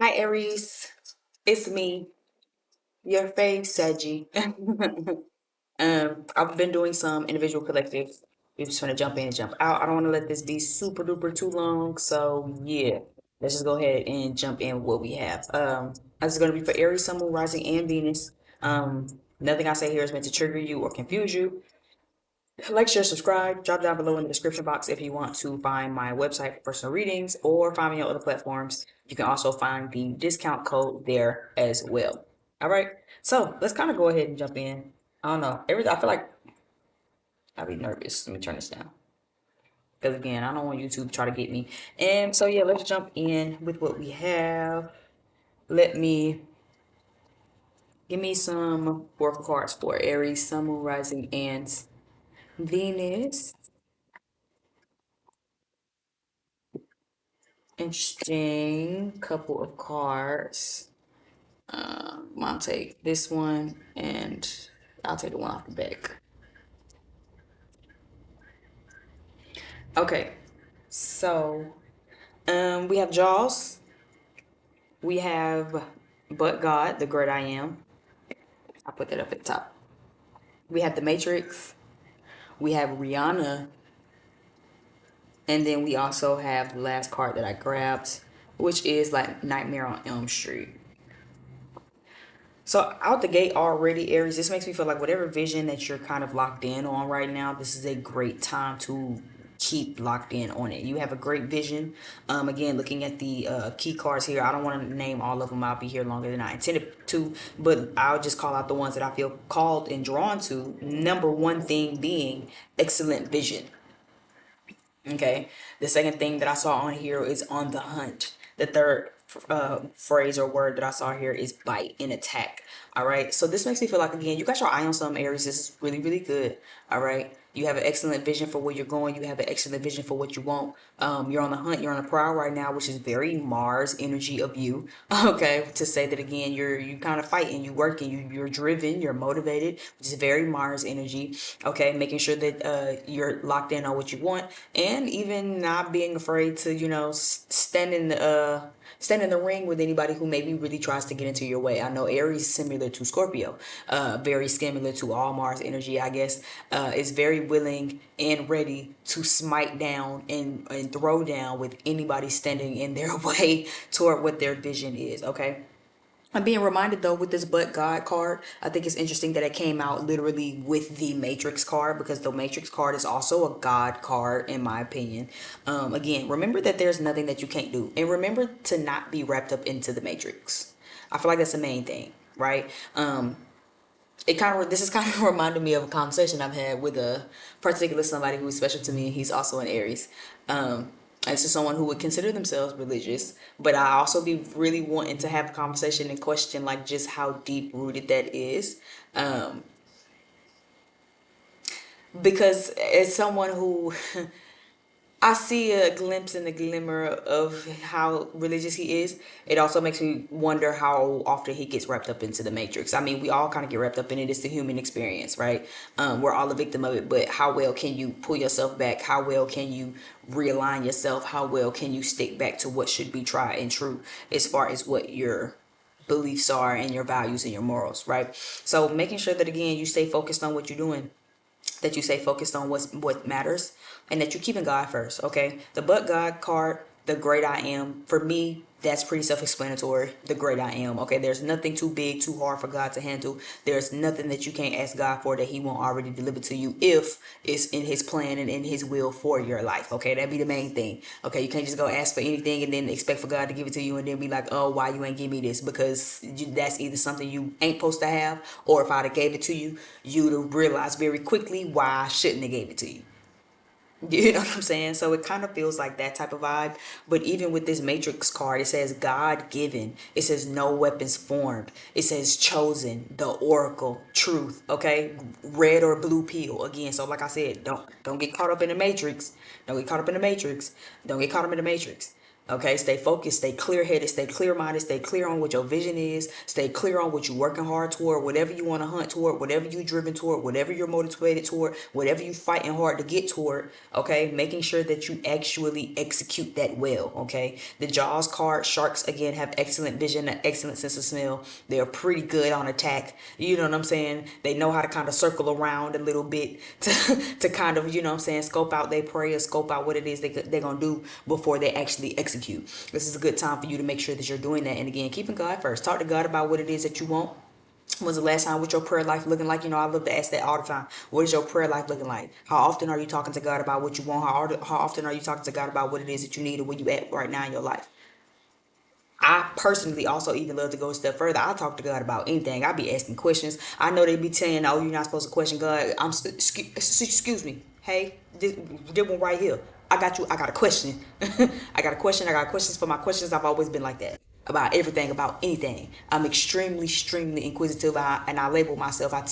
Hi Aries, it's me, your fave Saggy. I've been doing some individual collectives. We're just gonna jump in and jump out. I don't want to let this be super duper too long, so yeah, let's just go ahead and jump in with what we have. This is gonna be for Aries, Sun, Moon, Rising, and Venus. Nothing I say here is meant to trigger you or confuse you. Like, share, subscribe. Drop down below in the description box if you want to find my website for personal readings or find me on other platforms. You can also find the discount code there as well. All right. So let's kind of go ahead and jump in. I don't know. I feel like I'll be nervous. Let me turn this down. Because again, I don't want YouTube to try to get me. And so yeah, let's jump in with what we have. Let me give me some oracle cards for Aries, Sun, Moon, Rising, and Venus. Interesting couple of cards. I'll take this one and I'll take the one off the back. Okay, so we have Jaws, we have But God, the Great I Am. I'll put that up at the top. We have the Matrix, we have Rihanna, and then we also have the last card that I grabbed, which is like Nightmare on Elm Street. So out the gate already, Aries, this makes me feel like whatever vision that you're kind of locked in on right now, this is a great time to keep locked in on it. You have a great vision. Again, looking at the key cards here, I don't want to name all of them. I'll be here longer than I intended to, but I'll just call out the ones that I feel called and drawn to. Number one thing being excellent vision. Okay. The second thing that I saw on here is on the hunt. The third phrase or word that I saw here is bite and attack. All right. So this makes me feel like, again, you got your eye on some Aries. This is really, really good. All right. You have an excellent vision for where you're going. You have an excellent vision for what you want. You're on the hunt. You're on the prowl right now, which is very Mars energy of you. Okay. To say that again, you kind of fighting, you working, you're driven, you're motivated, which is very Mars energy. Okay. Making sure that you're locked in on what you want, and even not being afraid to, stand in the ring with anybody who maybe really tries to get into your way. I know Aries is similar to Scorpio, very similar to all Mars energy, I guess, is very willing and ready to smite down and throw down with anybody standing in their way toward what their vision is. Okay. I'm being reminded though with this But God card, I think it's interesting that it came out literally with the Matrix card, because the Matrix card is also a God card in my opinion. Again, remember that there's nothing that you can't do, and remember to not be wrapped up into the Matrix. I feel like that's the main thing, right? It kind of, this is kind of reminding me of a conversation I've had with a particular somebody who is special to me, and he's also an Aries. This is someone who would consider themselves religious, but I also be really wanting to have a conversation and question like just how deep rooted that is. Um, because as someone who I see a glimpse and a glimmer of how religious he is, it also makes me wonder how often he gets wrapped up into the matrix. I mean, we all kind of get wrapped up in it. It's the human experience, right? We're all a victim of it, but how well can you pull yourself back? How well can you realign yourself? How well can you stick back to what should be tried and true as far as what your beliefs are and your values and your morals, right? So making sure that, again, you stay focused on what you're doing, that you stay focused on what matters, and that you keep in God first. Okay, the But God card, the Great I Am, for me, that's pretty self-explanatory. The Great I Am. Okay, there's nothing too big, too hard for God to handle. There's nothing that you can't ask God for that He won't already deliver to you if it's in His plan and in His will for your life. Okay, that'd be the main thing. Okay, you can't just go ask for anything and then expect for God to give it to you and then be like, oh, why you ain't give me this? Because that's either something you ain't supposed to have, or if I'd have gave it to you, you'd have realized very quickly why I shouldn't have gave it to you. You know what I'm saying? So it kind of feels like that type of vibe. But even with this Matrix card, it says God given. It says no weapons formed. It says chosen, the oracle, truth. Okay, red or blue pill. Again, so like I said, don't get caught up in the Matrix. Don't get caught up in the Matrix. Don't get caught up in the Matrix. Okay, stay focused, stay clear headed, stay clear minded, stay clear on what your vision is, stay clear on what you're working hard toward, whatever you want to hunt toward, whatever you're driven toward, whatever you're motivated toward, whatever you're fighting hard to get toward. Okay, making sure that you actually execute that well. Okay, the Jaws card, sharks again have excellent vision, an excellent sense of smell. They're pretty good on attack. You know what I'm saying? They know how to kind of circle around a little bit to kind of, you know what I'm saying, scope out their prey or scope out what it is they're going to do before they actually execute. This is a good time for you to make sure that you're doing that. And again, keeping God first. Talk to God about what it is that you want. When's the last time what your prayer life looking like? You know, I love to ask that all the time. What is your prayer life looking like? How often are you talking to God about what you want? How often are you talking to God about what it is that you need and where you at right now in your life? I personally also even love to go a step further. I talk to God about anything. I be asking questions. I know they be saying, "Oh, you're not supposed to question God." Excuse me. Hey, this one right here. I got you. I got a question. I got a question. I got questions for my questions. I've always been like that about everything, about anything. I'm extremely inquisitive, and I label myself. I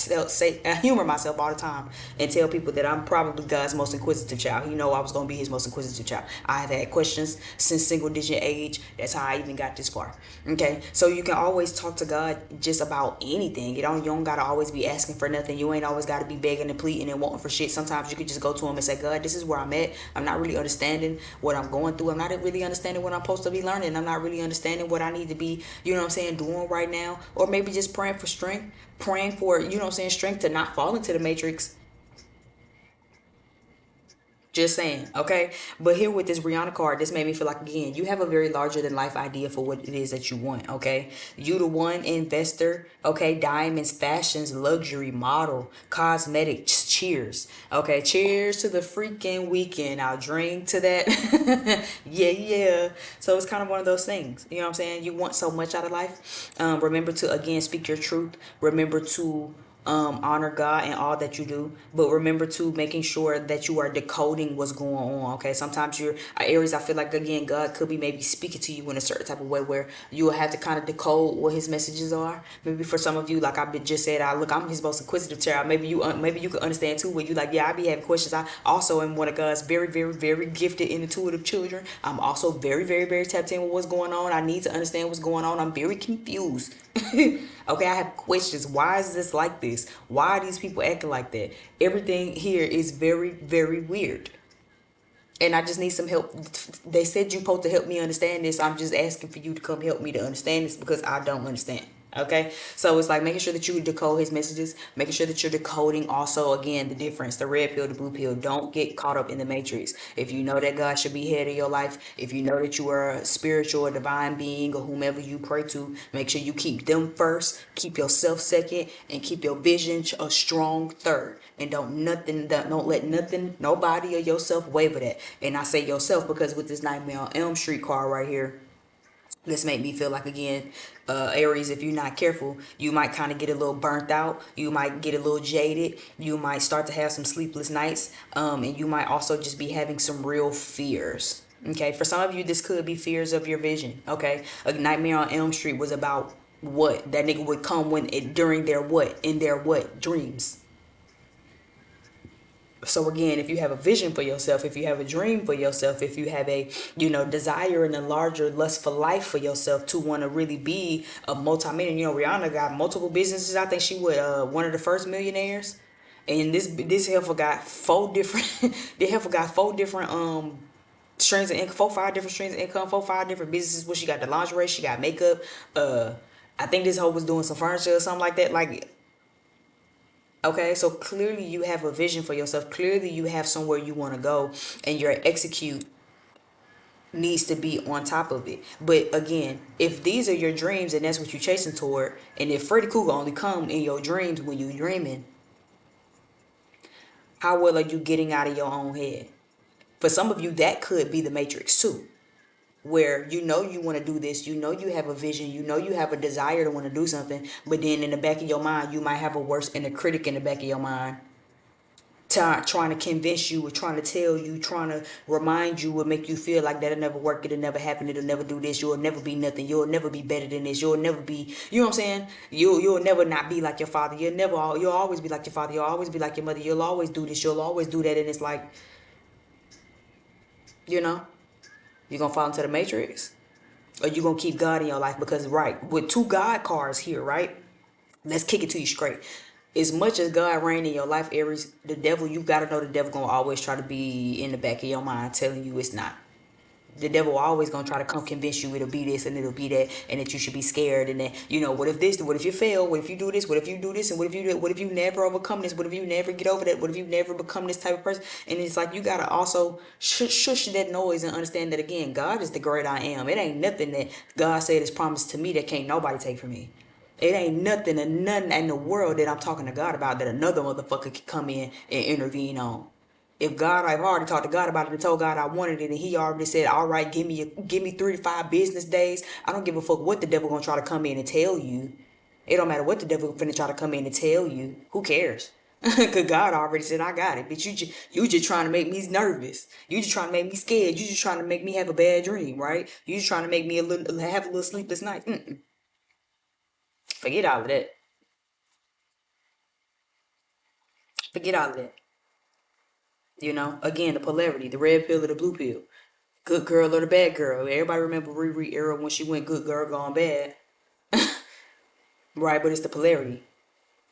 humor myself all the time, and tell people that I'm probably God's most inquisitive child. He know I was gonna be His most inquisitive child. I have had questions since single digit age. That's how I even got this far. Okay, so you can always talk to God just about anything. You don't gotta always be asking for nothing. You ain't always gotta be begging and pleading and wanting for shit. Sometimes you can just go to Him and say, God, this is where I'm at. I'm not really understanding what I'm going through. I'm not really understanding what I'm supposed to be learning. I'm not really understanding what I need to be, you know what I'm saying, doing right now. Or maybe just praying for strength, praying for, you know what I'm saying, strength to not fall into the matrix. Just saying, okay? But here with this Rihanna card, this made me feel like, again, you have a very larger than life idea for what it is that you want, okay? You the one investor, okay? Diamonds, fashions, luxury, model, cosmetics, cheers, okay? Cheers to the freaking weekend. I'll drink to that. Yeah. So it's kind of one of those things, you know what I'm saying? You want so much out of life. Remember to, again, speak your truth. Remember to honor God in all that you do, but remember to making sure that you are decoding what's going on. Okay, sometimes you're Aries. I feel like again, God could be maybe speaking to you in a certain type of way where you will have to kind of decode what His messages are. Maybe for some of you, like I just said, I'm His most inquisitive child. Maybe you could understand too, where you like, yeah, I be having questions. I also am one of God's very gifted and intuitive children. I'm also very tapped in with what's going on. I need to understand what's going on. I'm very confused. Okay, I have questions. Why is this like this? Why are these people acting like that? Everything here is very weird. And I just need some help. They said you're supposed to help me understand this. I'm just asking for you to come help me to understand this because I don't understand. Okay, so it's like making sure that you decode His messages, making sure that you're decoding also again the difference, the red pill, the blue pill. Don't get caught up in the matrix. If you know that God should be head of your life, if you know that you are a spiritual or divine being or whomever you pray to, make sure you keep them first, keep yourself second, and keep your vision a strong third. And don't let nothing, nobody or yourself waver that. And I say yourself because with this Nightmare on Elm Street card right here, this made me feel like again, Aries, if you're not careful, you might kind of get a little burnt out. You might get a little jaded. You might start to have some sleepless nights, and you might also just be having some real fears. Okay, for some of you, this could be fears of your vision. Okay, a Nightmare on Elm Street was about what that nigga would come when it during their what in their what dreams. So again, if you have a vision for yourself, if you have a dream for yourself, if you have a, desire and a larger lust for life for yourself to want to really be a multi-millionaire, Rihanna got multiple businesses. I think she was one of the first millionaires, and this heifer got four different. This heifer got four different streams of income, 4 5 different streams of income, 4 5 different businesses. Where she got the lingerie, she got makeup. I think this hoe was doing some furniture or something like that. Like, okay, so clearly you have a vision for yourself. Clearly you have somewhere you want to go, and your execute needs to be on top of it. But again, if these are your dreams and that's what you're chasing toward, and if Freddy Krueger only come in your dreams when you're dreaming, how well are you getting out of your own head? For some of you, that could be the Matrix too, where you want to do this, you have a vision, you have a desire to want to do something, but then in the back of your mind, you might have a worse inner critic in the back of your mind trying to convince you or trying to tell you, trying to remind you or make you feel like that'll never work, it'll never happen, it'll never do this, you'll never be nothing, you'll never be better than this, you'll never be, you know what I'm saying? You'll never not be like your father, you'll always be like your father, you'll always be like your mother, you'll always do this, you'll always do that, and it's like, you know, You gonna fall into the matrix? Or you gonna keep God in your life? Because right, with two God cards here, right? Let's kick it to you straight. As much as God reign in your life, Aries, the devil, you gotta know the devil gonna always try to be in the back of your mind telling you it's not. The devil always gonna try to come convince you it'll be this and it'll be that, and that you should be scared, and that, you know, what if this, what if you fail, what if you do this, what if you do this, and what if you do, what if you never overcome this, what if you never get over that, what if you never become this type of person. And it's like you gotta also shush that noise and understand that, again, God is the great I am. It ain't nothing that God said is promised to me that can't nobody take from me. It ain't nothing and nothing in the world that I'm talking to God about that another motherfucker can come in and intervene on. If God, I've already talked to God about it and told God I wanted it, and He already said, "All right, give me 3 to 5 business days." I don't give a fuck what the devil gonna try to come in and tell you. It don't matter what the devil finna try to come in and tell you. Who cares? Cause God already said I got it. But you just trying to make me nervous. You just trying to make me scared. You just trying to make me have a bad dream, right? You just trying to make me have a little sleepless night. Forget all of that. Forget all of that. Again, the polarity, the red pill or the blue pill, good girl or the bad girl. Everybody remember Riri era when she went good girl gone bad, right? But it's the polarity.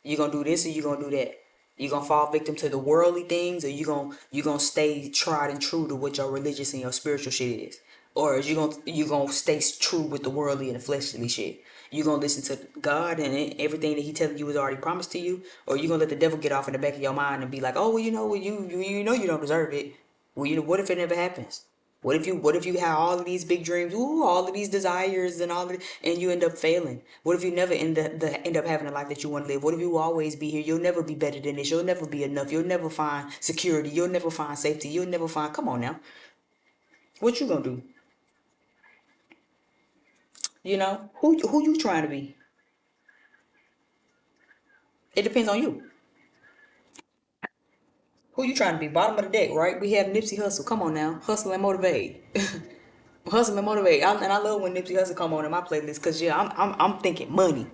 You gonna do this or you gonna do that. You gonna fall victim to the worldly things, or you gonna stay tried and true to what your religious and your spiritual shit is, or is you gonna stay true with the worldly and the fleshly shit. You gonna listen to God and everything that He telling you is already promised to you, or you gonna let the devil get off in the back of your mind and be like, oh well, you don't deserve it. Well, what if it never happens? What if you have all of these big dreams, ooh, all of these desires and all of it, and you end up failing? What if you never end up having a life that you want to live? What if you always be here? You'll never be better than this. You'll never be enough. You'll never find security. You'll never find safety. You'll never find. Come on now, what you gonna do? Who you trying to be? It depends on you. Who you trying to be? Bottom of the deck, right? We have Nipsey Hustle. Come on now, hustle and motivate. Hustle and motivate. And I love when Nipsey Hustle come on in my playlist, because yeah, I'm thinking money.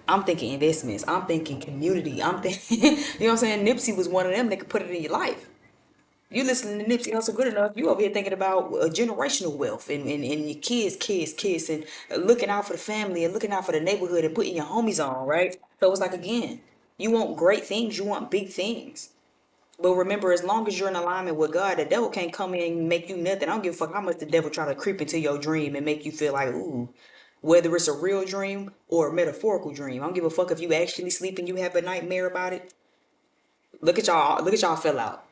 I'm thinking investments. I'm thinking community. I'm thinking, you know what I'm saying? Nipsey was one of them that could put it in your life. You listening to Nipsey Hustle good enough, you over here thinking about generational wealth, and your kids, and looking out for the family and looking out for the neighborhood and putting your homies on, right? So it's like, again, you want great things, you want big things. But remember, as long as you're in alignment with God, the devil can't come in and make you nothing. I don't give a fuck how much the devil try to creep into your dream and make you feel like, ooh, whether it's a real dream or a metaphorical dream. I don't give a fuck if you actually sleep and you have a nightmare about it. Look at y'all fell out.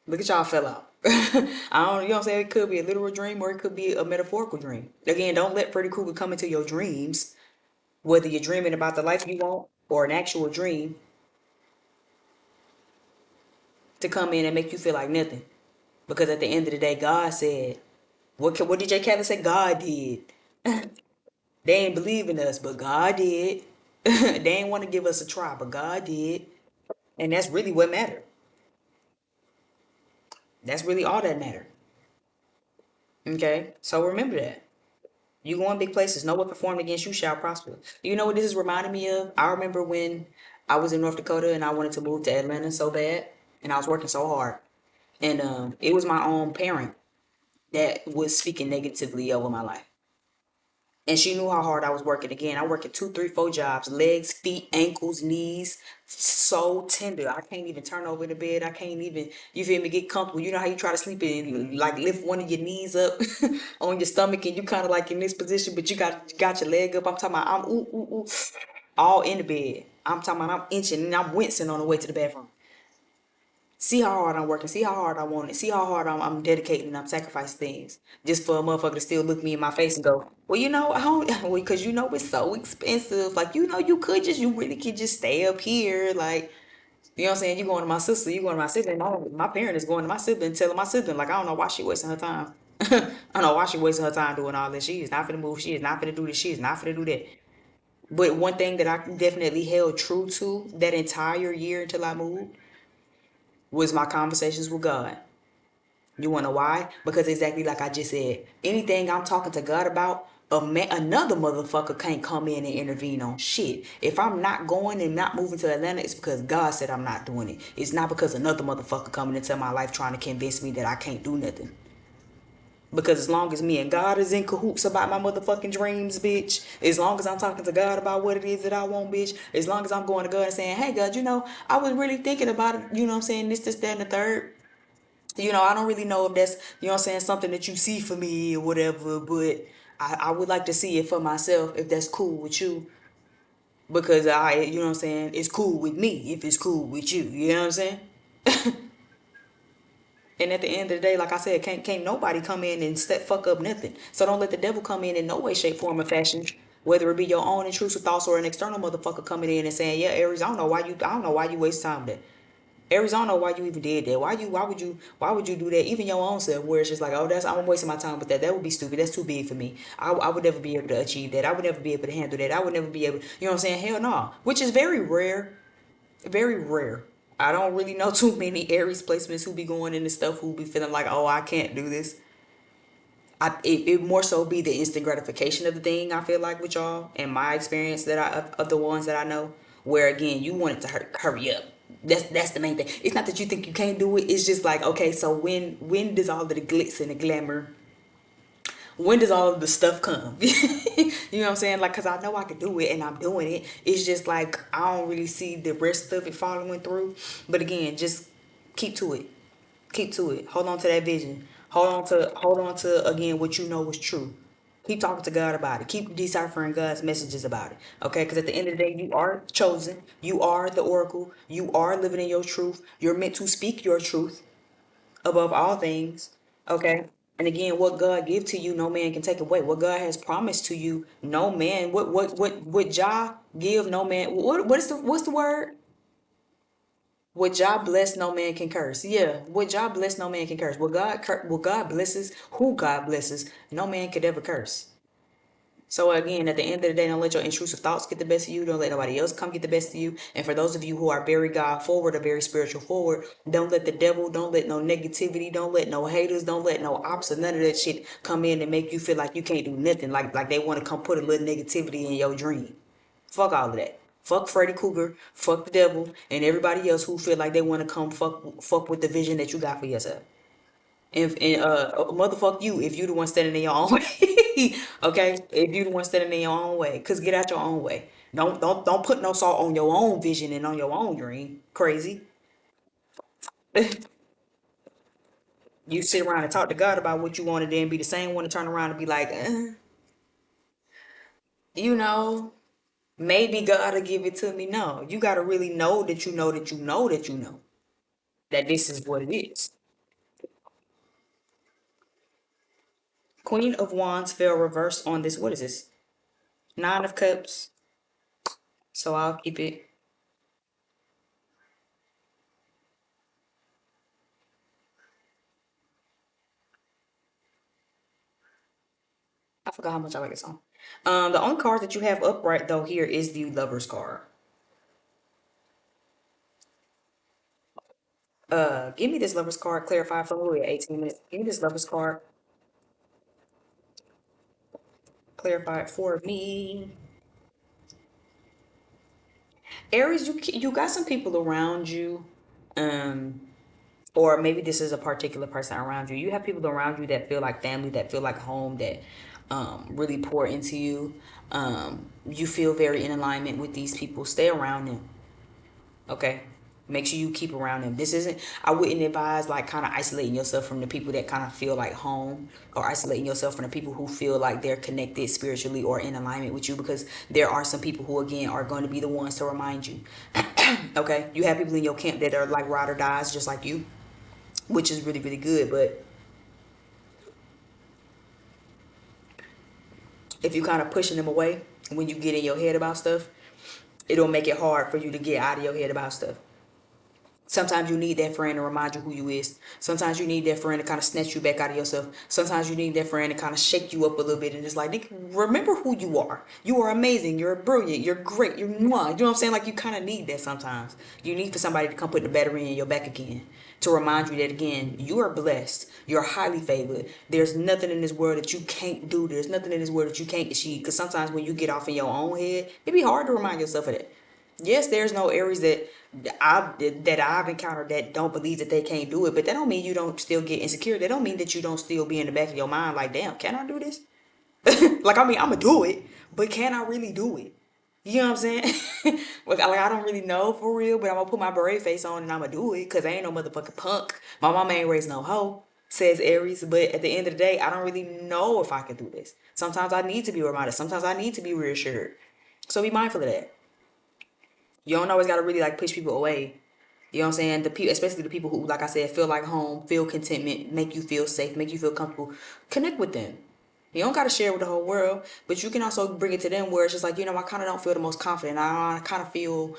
Look at y'all fell out. I don't, you know what I'm saying? It could be a literal dream or it could be a metaphorical dream. Again, don't let Freddy Krueger come into your dreams, whether you're dreaming about the life you want or an actual dream, to come in and make you feel like nothing. Because at the end of the day, God said, what did J. Kevin say? God did. They ain't believe in us, but God did. They ain't want to give us a try, but God did. And that's really what mattered. That's really all that mattered. Okay? So remember that. You go in big places. No weapon formed against you shall prosper. You know what this is reminding me of? I remember when I was in North Dakota and I wanted to move to Atlanta so bad. And I was working so hard. And it was my own parent that was speaking negatively over my life. And she knew how hard I was working. Again, I work at 2, 3, 4 jobs: legs, feet, ankles, knees. So tender. I can't even turn over in the bed. I can't even, you feel me, get comfortable. You know how you try to sleep and like lift one of your knees up on your stomach, and you kind of like in this position, but you got your leg up. I'm talking about I'm ooh ooh ooh all in the bed. I'm talking about I'm inching and I'm wincing on the way to the bathroom. See how hard I'm working. See how hard I want it. See how hard I'm dedicating and I'm sacrificing things just for a motherfucker to still look me in my face and go, well, I don't, well, because it's so expensive. Like, you really could just stay up here. Like, you know what I'm saying? You going to my sister, you going to my sibling. My parent is going to my sibling, telling my sibling, like, I don't know why she wasting her time. I don't know why she wasting her time doing all this. She is not finna move. She is not finna do this. She is not finna do that. But one thing that I definitely held true to that entire year until I moved was my conversations with God. You wanna know why? Because exactly like I just said, anything I'm talking to God about, another motherfucker can't come in and intervene on shit. If I'm not going and not moving to Atlanta, it's because God said I'm not doing it. It's not because another motherfucker coming into my life trying to convince me that I can't do nothing. Because as long as me and God is in cahoots about my motherfucking dreams, bitch, as long as I'm talking to God about what it is that I want, bitch, as long as I'm going to God and saying, hey, God, I was really thinking about it, you know what I'm saying, this, that, and the third. I don't really know if that's, something that you see for me or whatever, but I would like to see it for myself if that's cool with you. Because it's cool with me if it's cool with you. You know what I'm saying? And at the end of the day, like I said, can't nobody come in and fuck up nothing. So don't let the devil come in no way, shape, form, or fashion. Whether it be your own intrusive thoughts or an external motherfucker coming in and saying, "Yeah, Aries, I don't know why you waste time with that. Aries, I don't know why you even did that. Why would you do that? Even your own self, where it's just like, oh, I'm wasting my time with that. That would be stupid. That's too big for me. I would never be able to achieve that. I would never be able to handle that. I would never be able, you know what I'm saying? Hell no. Which is very rare, very rare. I don't really know too many Aries placements who be going into stuff who be feeling like, oh, I can't do this. It more so be the instant gratification of the thing. I feel like with y'all, and my experience of the ones that I know, where again you want it to hurry up. That's the main thing. It's not that you think you can't do it. It's just like, okay, so when does all of the glitz and the glamour, when does all of the stuff come? You know what I'm saying? Like, cause I know I can do it and I'm doing it. It's just like I don't really see the rest of it following through. But again, just keep to it. Keep to it. Hold on to that vision. Hold on to again what you know is true. Keep talking to God about it. Keep deciphering God's messages about it. Okay? Because at the end of the day, you are chosen. You are the oracle. You are living in your truth. You're meant to speak your truth above all things. Okay? And again, what God give to you, no man can take away. What God has promised to you, no man. What Jah give, no man. What's the word? What God bless, no man can curse. Yeah, what God bless, no man can curse. What God blesses, who God blesses, no man could ever curse. So again, at the end of the day, don't let your intrusive thoughts get the best of you. Don't let nobody else come get the best of you. And for those of you who are very God forward or very spiritual forward, don't let the devil, don't let no negativity, don't let no haters, don't let no opposite, none of that shit come in and make you feel like you can't do nothing. Like they want to come put a little negativity in your dream. Fuck all of that. Fuck Freddy Cougar, fuck the devil, and everybody else who feel like they want to come fuck with the vision that you got for yourself. And motherfuck you if you the one standing in your own way. Okay? If you the one standing in your own way. Cause get out your own way. Don't put no salt on your own vision and on your own dream. Crazy. You sit around and talk to God about what you want and then be the same one to turn around and be like, you know, maybe God will give it to me. No, you gotta really know that you know that you know that you know that this is what it is. Queen of Wands fell reversed on this. What is this? Nine of Cups. So I'll keep it. I forgot how much I like this song. The only card that you have upright though here is the Lovers card. Give me this Lovers card. Clarify for me. 18 minutes. Give me this Lovers card. Clarify it for me. Aries, you got some people around you. Um, or maybe this is a particular person around you. You have people around you that feel like family, that feel like home, that really pour into you. You feel very in alignment with these people. Stay around them. Okay. Make sure you keep around them. This isn't, I wouldn't advise like kind of isolating yourself from the people that kind of feel like home, or isolating yourself from the people who feel like they're connected spiritually or in alignment with you, because there are some people who, again, are going to be the ones to remind you. Okay. You have people in your camp that are like ride or dies just like you, which is really, really good. But if you kind of pushing them away when you get in your head about stuff, it'll make it hard for you to get out of your head about stuff. Sometimes you need that friend to remind you who you is. Sometimes you need that friend to kind of snatch you back out of yourself. Sometimes you need that friend to kind of shake you up a little bit and just like, "Nick, remember who you are. You are amazing. You're brilliant. You're great. You're mwah." You know what I'm saying? Like you kind of need that sometimes. You need for somebody to come put the battery in your back again to remind you that again, you are blessed. You're highly favored. There's nothing in this world that you can't do. There's nothing in this world that you can't achieve. Because sometimes when you get off in your own head, it be hard to remind yourself of that. Yes, there's no Aries that I've encountered that don't believe that they can't do it, but that don't mean you don't still get insecure. That don't mean that you don't still be in the back of your mind like, damn, can I do this? Like, I mean, I'm gonna do it, but can I really do it? You know what I'm saying? Like, I don't really know for real, but I'm gonna put my beret face on and I'm gonna do it because I ain't no motherfucking punk. My mama ain't raised no hoe, says Aries. But at the end of the day, I don't really know if I can do this. Sometimes I need to be reminded. Sometimes I need to be reassured. So be mindful of that. You don't always gotta really like push people away. You know what I'm saying? The people, especially the people who, like I said, feel like home, feel contentment, make you feel safe, make you feel comfortable. Connect with them. You don't gotta share with the whole world, but you can also bring it to them where it's just like, I kind of don't feel the most confident. I kind of feel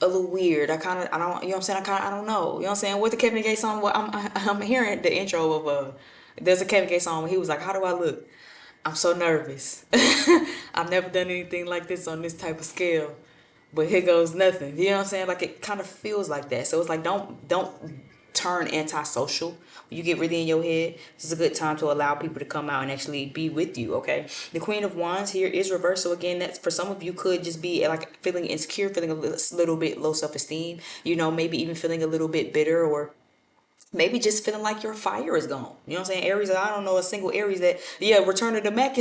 a little weird. I don't, you know what I'm saying? I don't know. You know what I'm saying? What the Kevin Gates song? What I'm hearing the intro of there's a Kevin Gates song where he was like, "How do I look? I'm so nervous. I've never done anything like this on this type of scale." But here goes nothing. You know what I'm saying? Like it kind of feels like that. So it's like don't turn antisocial. When you get really in your head, this is a good time to allow people to come out and actually be with you, okay? The Queen of Wands here is reversed. So again, that's for some of you could just be like feeling insecure, feeling a little bit low self-esteem, maybe even feeling a little bit bitter or maybe just feeling like your fire is gone. You know what I'm saying? Aries, I don't know a single Aries that, yeah, Return of the Mac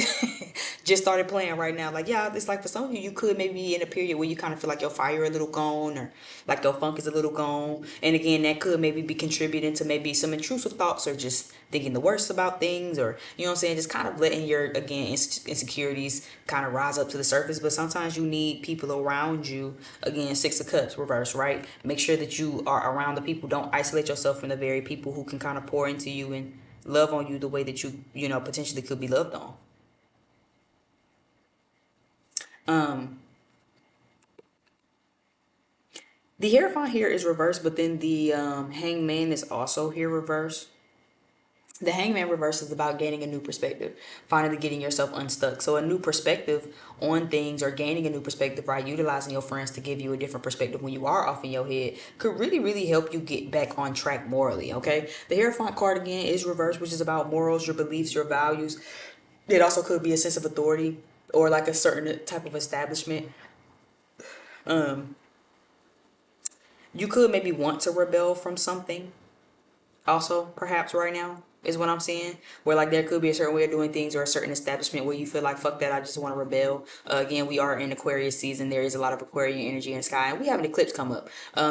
just started playing right now. Like, yeah, it's like for some of you, you could maybe be in a period where you kind of feel like your fire a little gone or like your funk is a little gone. And again, that could maybe be contributing to maybe some intrusive thoughts or just thinking the worst about things or, you know what I'm saying? Just kind of letting your, again, insecurities kind of rise up to the surface. But sometimes you need people around you. Again, Six of Cups, reverse, right? Make sure that you are around the people. Don't isolate yourself from the very people who can kind of pour into you and love on you the way that you potentially could be loved on. Um, the Hierophant here is reversed, but then the Hangman is also here reversed. The Hangman reverse is about gaining a new perspective, finally getting yourself unstuck. So a new perspective on things or gaining a new perspective, right? Utilizing your friends to give you a different perspective when you are off in your head could really, really help you get back on track morally, okay? The Hierophant card again is reversed, which is about morals, your beliefs, your values. It also could be a sense of authority or like a certain type of establishment. Um, you could maybe want to rebel from something also perhaps right now is what I'm seeing, where like there could be a certain way of doing things or a certain establishment where you feel like fuck that, I just want to rebel. Again, we are in Aquarius season. There is a lot of Aquarian energy in the sky and we have an eclipse come up,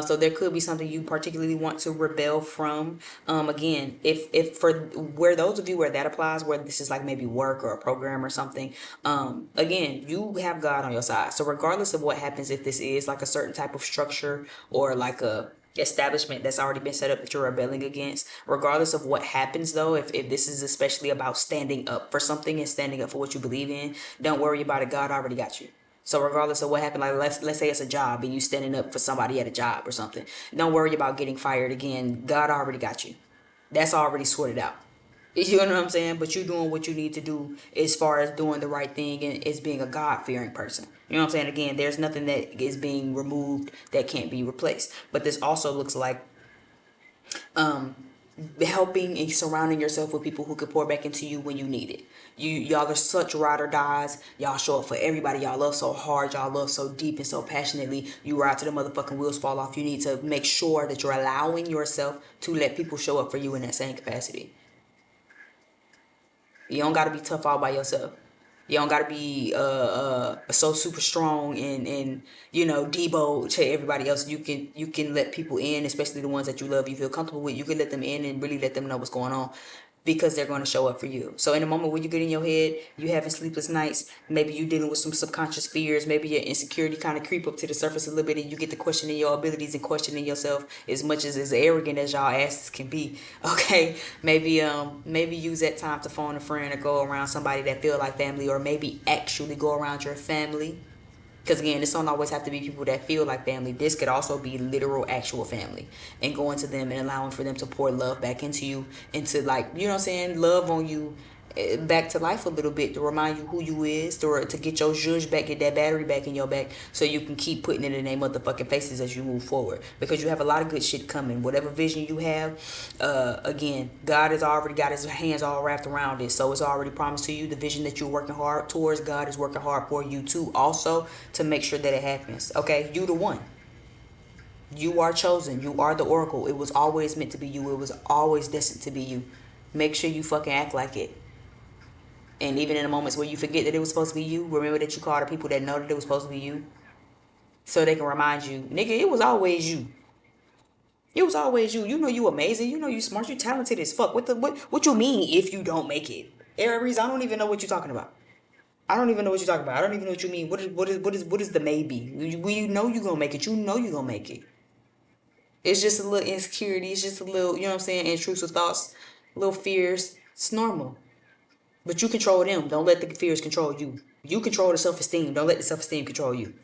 so there could be something you particularly want to rebel from. Again, if for where those of you where that applies, where this is like maybe work or a program or something, again, you have God on your side. So regardless of what happens, if this is like a certain type of structure or like a establishment that's already been set up that you're rebelling against, regardless of what happens though, if this is especially about standing up for something and standing up for what you believe in, don't worry about it. God already got you. So regardless of what happened, like let's say it's a job and you standing up for somebody at a job or something, don't worry about getting fired again. God already got you. That's already sorted out. You know what I'm saying? But you doing what you need to do as far as doing the right thing and as being a God fearing person. You know what I'm saying? Again, there's nothing that is being removed that can't be replaced. But this also looks like um helping and surrounding yourself with people who could pour back into you when you need it. Y'all are such ride or dies. Y'all show up for everybody. Y'all love so hard. Y'all love so deep and so passionately. You ride to the motherfucking wheels fall off. You need to make sure that you're allowing yourself to let people show up for you in that same capacity. You don't gotta be tough all by yourself. You don't gotta be so super strong and Debo to everybody else. You can let people in, especially the ones that you love, you feel comfortable with. You can let them in and really let them know what's going on because they're going to show up for you. So in a moment where you get in your head, you having sleepless nights, maybe you dealing with some subconscious fears, maybe your insecurity kind of creep up to the surface a little bit and you get to questioning your abilities and questioning yourself as much as arrogant as y'all asses can be. Okay, maybe use that time to phone a friend or go around somebody that feel like family, or maybe actually go around your family. Because again, this don't always have to be people that feel like family. This could also be literal, actual family. And going to them and allowing for them to pour love back into you, into like, you know what I'm saying, love on you back to life a little bit, to remind you who you is, to get your zhuzh back, get that battery back in your back, so you can keep putting it in their motherfucking faces as you move forward. Because you have a lot of good shit coming. Whatever vision you have, again, God has already got his hands all wrapped around it. So it's already promised to you. The vision that you're working hard towards, God is working hard for you too, also, to make sure that it happens. Okay, you the one. You are chosen. You are the oracle. It was always meant to be you. It was always destined to be you. Make sure you fucking act like it. And even in the moments where you forget that it was supposed to be you, remember that you call the people that know that it was supposed to be you. So they can remind you, nigga, it was always you. It was always you. You know you amazing. You know you smart. You talented as fuck. What you mean if you don't make it? Aries, I don't even know what you're talking about. I don't even know what you're talking about. I don't even know what you mean. What is the maybe? You know you gonna make it. You know you gonna make it. It's just a little insecurity. It's just a little, you know what I'm saying, intrusive thoughts, little fears. It's normal. But you control them. Don't let the fears control you. You control the self-esteem. Don't let the self-esteem control you.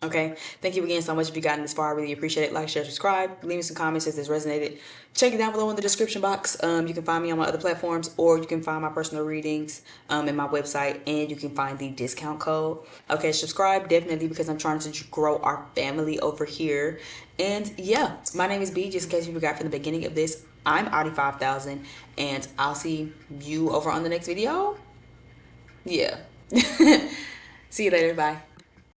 Okay. Thank you again so much if you've gotten this far. I really appreciate it. Like, share, subscribe. Leave me some comments if this resonated. Check it down below in the description box. You can find me on my other platforms, or you can find my personal readings in my website, and you can find the discount code. Okay, subscribe definitely, because I'm trying to grow our family over here. And yeah, my name is B, just in case you forgot from the beginning of this. I'm Audi 5000, and I'll see you over on the next video. Yeah. See you later. Bye.